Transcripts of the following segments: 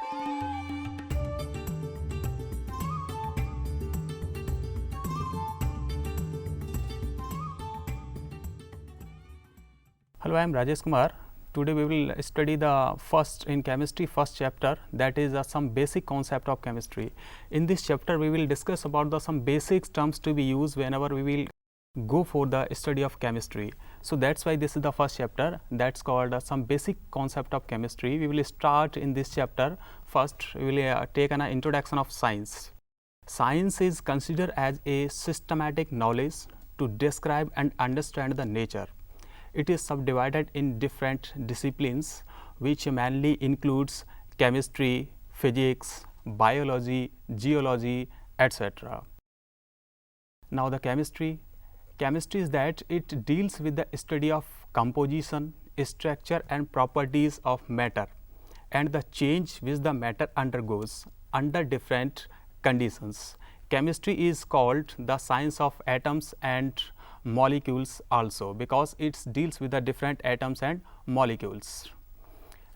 Hello, I am Rajesh Kumar. Today we will study the first chapter, that is some basic concept of chemistry. In this chapter we will discuss about the some basic terms to be used whenever we will go for the study of chemistry. So that's why this is the first chapter, that's called some basic concept of chemistry. We will start in this chapter. First we will take an introduction of science. Science is considered as a systematic knowledge to describe and understand the nature. It is subdivided in different disciplines, which mainly includes chemistry, physics, biology, geology, etc. Now the chemistry is that it deals with the study of composition, structure and properties of matter and the change which the matter undergoes under different conditions. Chemistry is called the science of atoms and molecules also, because it deals with the different atoms and molecules.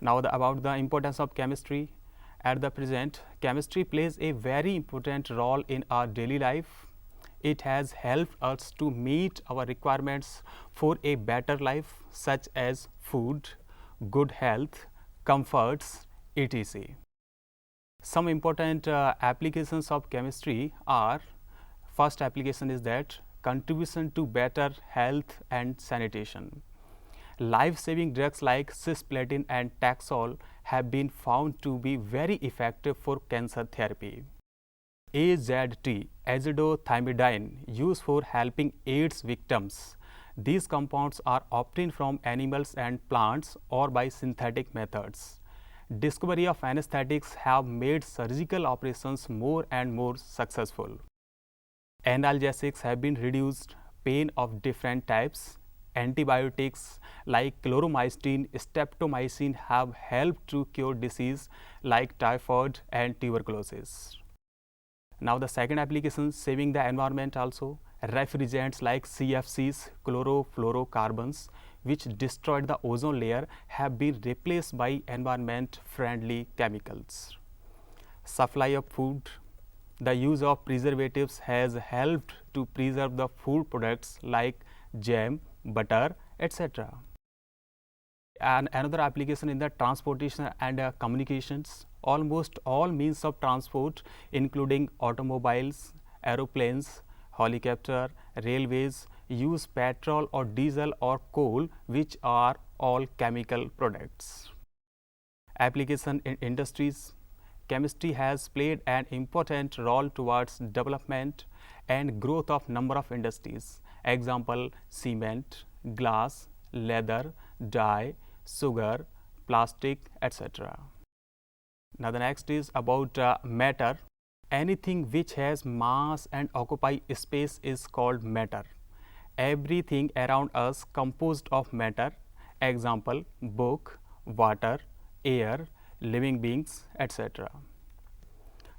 Now about the importance of chemistry. At the present, chemistry plays a very important role in our daily life. It has helped us to meet our requirements for a better life, such as food, good health, comforts, etc. Some important applications of chemistry are: first application is that contribution to better health and sanitation. Life-saving drugs like cisplatin and Taxol have been found to be very effective for cancer therapy. AZT, azithromycin, used for helping AIDS victims. These compounds are obtained from animals and plants or by synthetic methods. Discovery of anesthetics have made surgical operations more and more successful. Analgesics have been reduced pain of different types. Antibiotics like chloromycin, streptomycin have helped to cure disease like typhoid and tuberculosis. Now the second application, saving the environment also. Refrigerants like CFCs, chlorofluorocarbons, which destroyed the ozone layer, have been replaced by environment-friendly chemicals. Supply of food. The use of preservatives has helped to preserve the food products like jam, butter, etc. And another application in the transportation and communications. Almost all means of transport, including automobiles, aeroplanes, helicopter, railways, use petrol or diesel or coal, which are all chemical products. Application in industries. Chemistry has played an important role towards development and growth of number of industries. Example: cement, glass, leather, dye, sugar, plastic, etc. Now the next is about matter. Anything which has mass and occupy space is called matter. Everything around us composed of matter. Example: book, water, air, living beings, etc.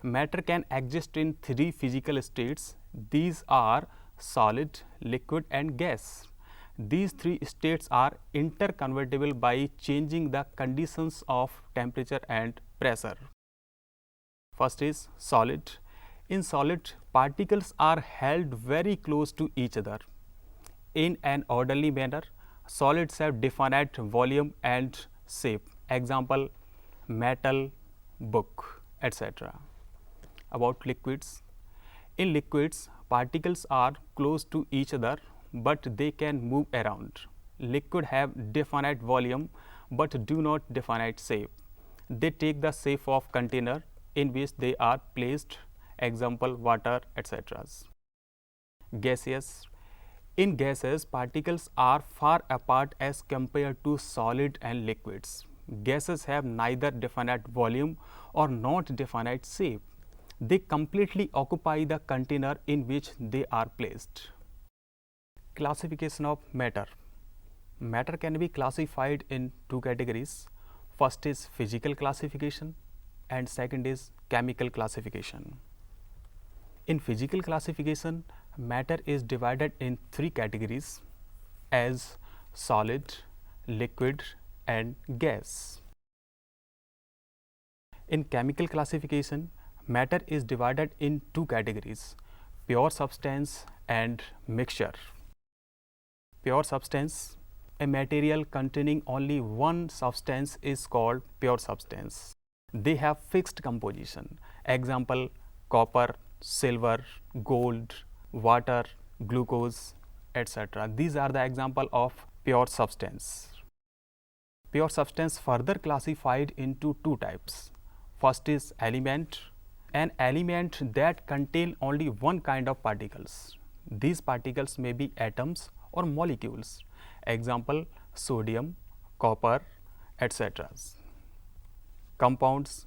Matter can exist in three physical states. These are solid, liquid and gas. These three states are interconvertible by changing the conditions of temperature and pressure. First is solid. In solid, particles are held very close to each other in an orderly manner. Solids have definite volume and shape. Example: metal, book, etc. About liquids. In liquids, particles are close to each other, but they can move around. Liquid have definite volume but do not definite shape. They take the shape of container in which they are placed. Example: water, etc. Gaseous. In gases, particles are far apart as compared to solid and liquids. Gases have neither definite volume or not definite shape. They completely occupy the container in which they are placed. Classification of matter. Matter can be classified in two categories. First is physical classification and second is chemical classification. In physical classification, matter is divided in three categories as solid, liquid and gas. In chemical classification, matter is divided in two categories: pure substance and mixture. Pure substance, a material containing only one substance is called pure substance. They have fixed composition. Example: copper, silver, gold, water, glucose, etc. These are the example of pure substance. Pure substance further classified into two types. First is element, an element that contain only one kind of particles. These particles may be atoms or molecules. Example: sodium, copper, etc. Compounds.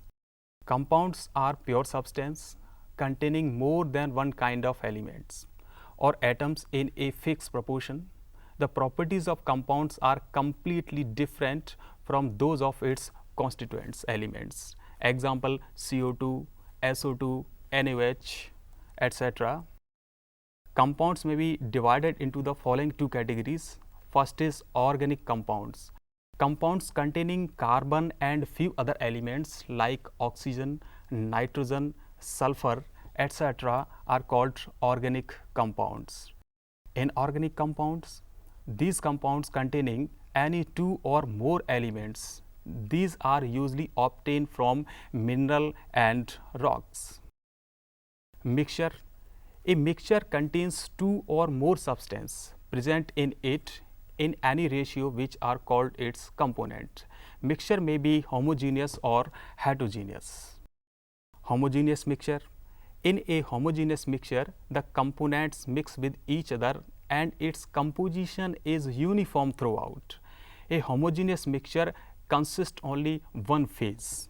Compounds are pure substance containing more than one kind of elements or atoms in a fixed proportion. The properties of compounds are completely different from those of its constituents elements. Example: CO2, SO2, NaOH, etc. Compounds may be divided into the following two categories. First is organic compounds. Compounds containing carbon and few other elements like oxygen, nitrogen, sulfur, etc. are called organic compounds. Inorganic compounds, these compounds containing any two or more elements. These are usually obtained from mineral and rocks. Mixture. A mixture contains two or more substances present in it in any ratio which are called its component. Mixture may be homogeneous or heterogeneous. Homogeneous mixture. In a homogeneous mixture, the components mix with each other and its composition is uniform throughout. A homogeneous mixture consists only one phase.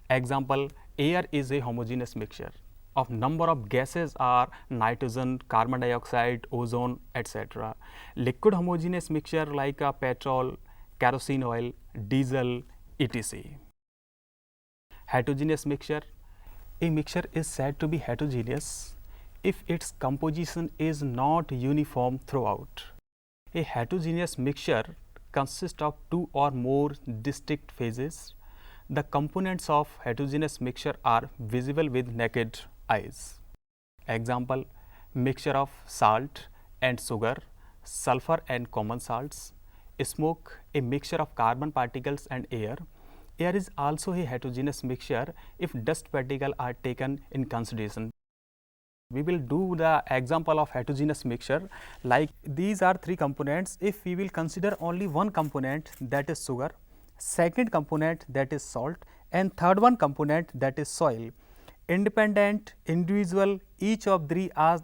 Example: air is a homogeneous mixture of number of gases are nitrogen, carbon dioxide, ozone, etc. Liquid homogeneous mixture like petrol, kerosene oil, diesel, etc. Heterogeneous mixture. A mixture is said to be heterogeneous if its composition is not uniform throughout. A heterogeneous mixture consists of two or more distinct phases. The components of heterogeneous mixture are visible with naked eyes. Example: mixture of salt and sugar, sulfur and common salts. Smoke, a mixture of carbon particles and air. Air is also a heterogeneous mixture if dust particles are taken in consideration. We will do the example of heterogeneous mixture like these are three components. If we will consider only one component, that is sugar, second component, that is salt, and third one component, that is soil. Independent, individual, each of three are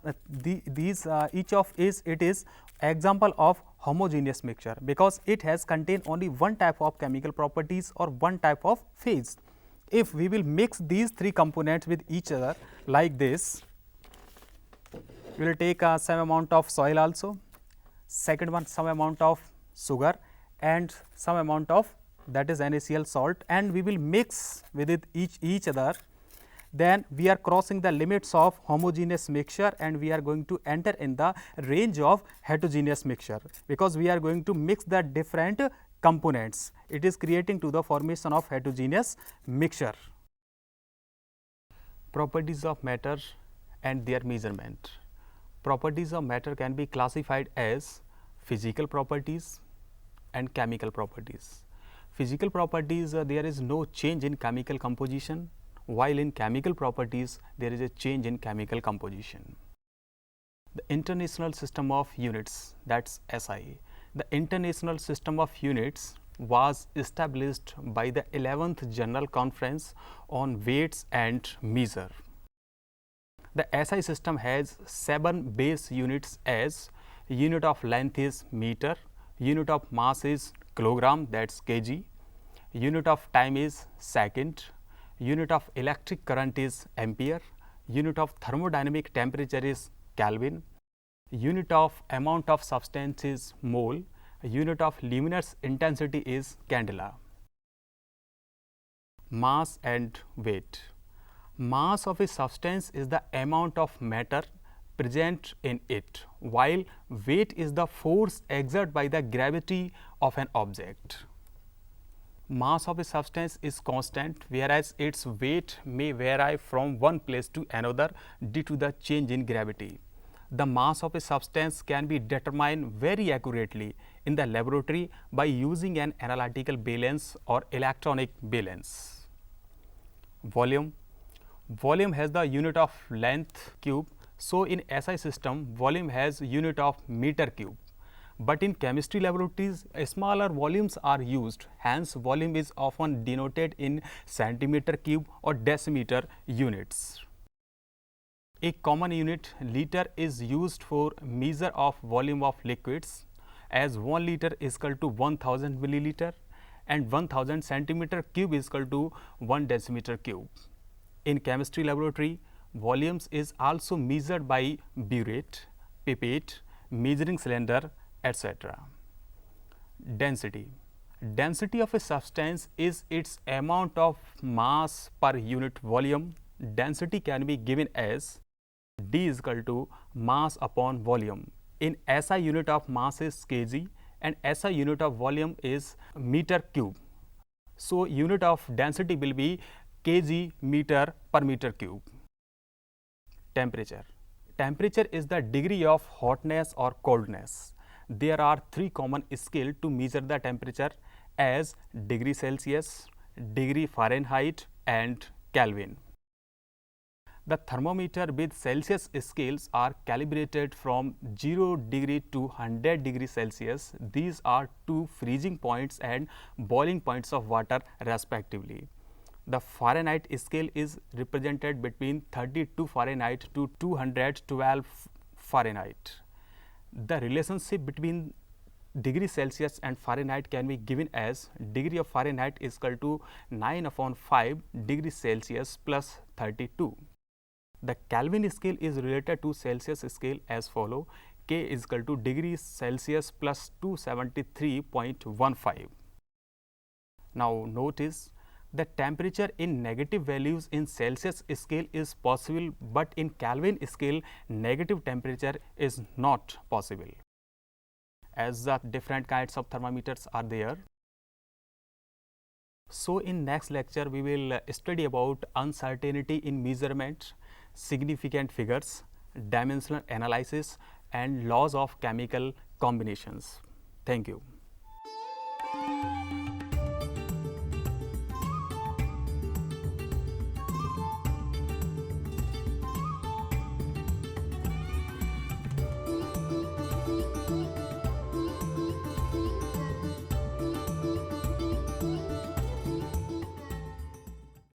each of it is example of homogeneous mixture because it has contained only one type of chemical properties or one type of phase. If we will mix these three components with each other like this, we will take some amount of soil also, second one some amount of sugar and some amount of that is NaCl salt, and we will mix with it each other. Then we are crossing the limits of homogeneous mixture and we are going to enter in the range of heterogeneous mixture because we are going to mix the different components. It is creating to the formation of heterogeneous mixture. Properties of matter and their measurement. Properties of matter can be classified as physical properties and chemical properties. Physical properties, there is no change in chemical composition, while in chemical properties there is a change in chemical composition. The International System of Units, that's SI. The International System of Units was established by the 11th General Conference on Weights and Measure. The SI system has 7 base units as unit of length is meter, unit of mass is kilogram, that's kg, unit of time is second, unit of electric current is ampere, unit of thermodynamic temperature is Kelvin, unit of amount of substance is mole, unit of luminous intensity is candela. Mass and weight. Mass of a substance is the amount of matter present in it, while weight is the force exerted by the gravity of an object. Mass of a substance is constant, whereas its weight may vary from one place to another due to the change in gravity. The mass of a substance can be determined very accurately in the laboratory by using an analytical balance or electronic balance. Volume. Volume has the unit of length cube. So, in SI system, volume has unit of meter cube. But in chemistry laboratories, smaller volumes are used. Hence, volume is often denoted in centimeter cube or decimeter units. A common unit, liter, is used for measure of volume of liquids, as 1 liter is equal to 1000 milliliter and 1000 centimeter cube is equal to 1 decimeter cube. In chemistry laboratory, volumes is also measured by burette, pipette, measuring cylinder, etc. Density. Density of a substance is its amount of mass per unit volume. Density can be given as D is equal to mass upon volume. In SI, unit of mass is kg and SI unit of volume is meter cube. So, unit of density will be kg meter per meter cube. Temperature. Temperature is the degree of hotness or coldness. There are three common scales to measure the temperature as degree Celsius, degree Fahrenheit and Kelvin. The thermometer with Celsius scales are calibrated from 0 degree to 100 degree Celsius. These are two freezing points and boiling points of water respectively. The Fahrenheit scale is represented between 32 Fahrenheit to 212 Fahrenheit. The relationship between degree Celsius and Fahrenheit can be given as degree of Fahrenheit is equal to 9/5 degree Celsius plus 32. The Kelvin scale is related to Celsius scale as follow: K is equal to degree Celsius plus 273.15. Now, notice the temperature in negative values in Celsius scale is possible, but in Kelvin scale negative temperature is not possible, as the different kinds of thermometers are there. So, in next lecture we will study about uncertainty in measurement, significant figures, dimensional analysis and laws of chemical combinations. Thank you.